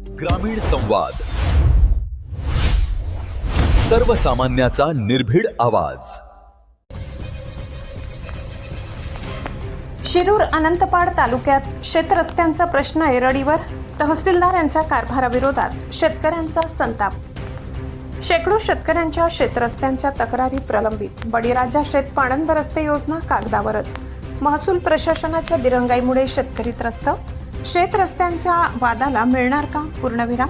ग्रामीण संवाद, सर्वसामान्याचा निर्भीड आवाज। शिरूर अनंतपाड तालुक्यात शेतरस्त्यांचा प्रश्न ऐरणीवर, तहसीलदार यांच्या कारभाराविरोधात शेतकऱ्यांचा संताप। शेकडो शेतकऱ्यांच्या शेतरस्त्यांच्या तक्रारी प्रलंबित। बळीराजा शेत पाणंद रस्ते योजना कागदावरच, महसूल प्रशासनाच्या दिरंगाईमुळे शेतकरी त्रस्त। शेत रस्त्यांच्या वादाला मिळणार का पूर्णविराम?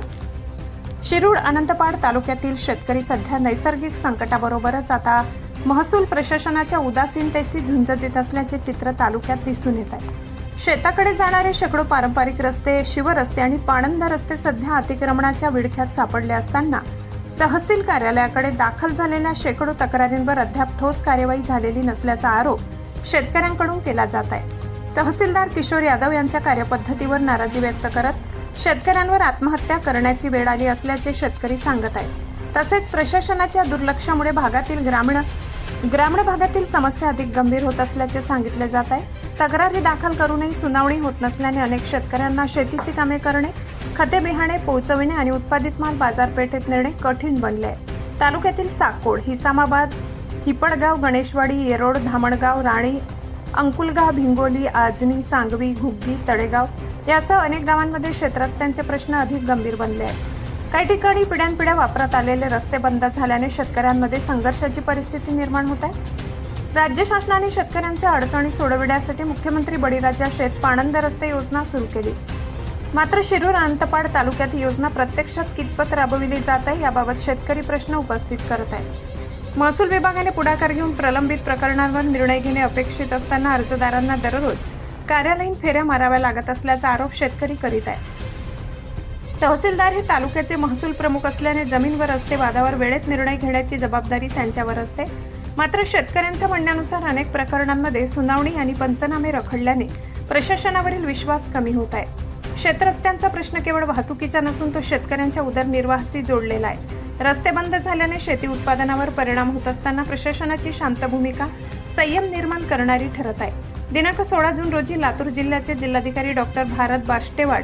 शिरूर अनंतपाड तालुक्यातील शेतकरी सध्या नैसर्गिक संकटाबरोबरच आता महसूल प्रशासनाच्या उदासीनतेशी झुंज देत असल्याचे चित्र तालुक्यात दिसून येत आहे। शेताकडे जाणारे शेकडो पारंपरिक रस्ते, शिवरस्ते आणि पाणंद रस्ते सध्या अतिक्रमणाच्या विळख्यात सापडले असताना तहसील कार्यालयाकडे दाखल झालेल्या शेकडो तक्रारींवर अद्याप ठोस कार्यवाही झालेली नसल्याचा आरोप शेतकऱ्यांकडून केला जात आहे। तहसीलदार किशोर यादव यांच्या कार्यपद्धतीवर नाराजी व्यक्त करत शेतकऱ्यांवर आत्महत्या करण्याची वेळ आली असल्याचे शेतकरी सांगत आहेत। तसेच प्रशासनाच्या दुर्लक्षामुळे भागातील ग्रामीण भागातील समस्या अधिक गंभीर होत असल्याचे सांगितले जात आहे। तक्रारी दाखल करूनही सुनावणी होत नसल्याने अनेक शेतकऱ्यांना शेतीची कामे करणे, खते बियाणे पोहोचविणे आणि उत्पादित माल बाजारपेठेत नेणे कठीण बनले आहे। तालुक्यातील साकोड, हिसामाबाद, हिपडगाव, गणेशवाडी, येरोड, धामणगाव, राणी, अंकुलगाव, भिंगोली, आजनी, सांगवी, घुग्गी, तळेगाव यासह अनेक गावांमध्ये शेतरस्त्यांचे प्रश्न अधिक गंभीर बनले आहेत। काही ठिकाणी पिढ्यानपिढ्या वापरात आलेले रस्ते बंद झाल्याने शेतकऱ्यांमध्ये संघर्षाची परिस्थिती निर्माण होत आहे। राज्य शासनाने शेतकऱ्यांच्या अडचणी सोडविण्यासाठी मुख्यमंत्री बळीराजा शेत पाणंद रस्ते योजना सुरू केली। मात्र शिरूर अनंतपाड तालुक्यात ही योजना प्रत्यक्षात कितपत राबविली जात आहे याबाबत शेतकरी प्रश्न उपस्थित करत आहेत। महसूल विभागाने पुढाकार घेऊन प्रलंबित प्रकरणांवर निर्णय घेणे अपेक्षित असताना अर्जदारांना दररोज कार्यालयीन फेऱ्या माराव्या लागत असल्याचा आरोप शेतकरी करीत आहे। तहसीलदार हे तालुक्याचे महसूल प्रमुख असल्याने जमीन व रस्ते वादावर वेळेत निर्णय घेण्याची जबाबदारी त्यांच्यावर असते। मात्र शेतकऱ्यांच्या म्हणण्यानुसार अनेक प्रकरणांमध्ये सुनावणी आणि पंचनामे रखडल्याने प्रशासनावरील विश्वास कमी होत आहे। शेतरस्त्यांचा प्रश्न केवळ वाहतुकीचा नसून तो शेतकऱ्यांच्या उदरनिर्वाहाशी जोडलेला आहे। रस्ते बंद झाल्याने शेती उत्पादनावर परिणाम होत असताना प्रशासनाची शांत भूमिका संयम निर्माण करणारी ठरत आहे। दिनांक 16 जून रोजी लातूर जिल्ह्याचे जिल्हाधिकारी डॉक्टर भारत बाष्टेवाड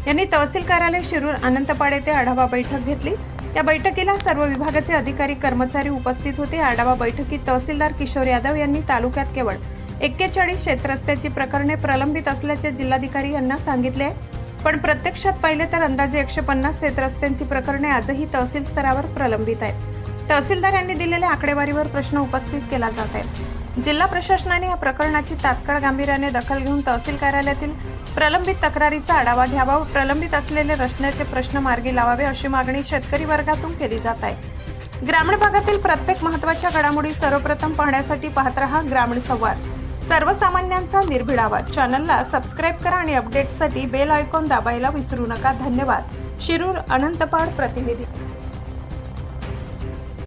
यांनी तहसील कार्यालय शिरूर अनंतपाड येथे आढावा बैठक घेतली। या बैठकीला सर्व विभागाचे अधिकारी कर्मचारी उपस्थित होते। आढावा बैठकीत तहसीलदार किशोर यादव यांनी तालुक्यात केवळ 41 शेतरस्त्याची प्रकरणे प्रलंबित असल्याचे जिल्हाधिकारी यांना सांगितले, पण प्रत्यक्षात पाहिले तर अंदाजे 150 शेतरस्त्यांची प्रकरणे आजही तहसील स्तरावर प्रलंबित आहेत। तहसीलदार यांनी दिलेल्या आकडेवारीवर प्रश्न उपस्थित केला जात आहे। जिल्हा प्रशासनाने या प्रकरणाची तात्काळ गांभीर्याने दखल घेऊन तहसील कार्यालयातील प्रलंबित तक्रारीचा आढावा घ्यावा व प्रलंबित असलेले रस्त्याचे प्रश्न मार्गी लावावे अशी मागणी शेतकरी वर्गातून केली जात आहे। ग्रामीण भागातील प्रत्येक महत्त्वाच्या घडामोडी सर्वप्रथम पाहण्यासाठी पाहत रहा ग्रामीण संवाद, सर्वसामान्यांचा निर्भीड आवाज। चॅनलला सबस्क्राईब करा आणि अपडेट्ससाठी बेल आयकॉन दाबायला विसरू नका। धन्यवाद। शिरूर अनंतपाड प्रतिनिधी।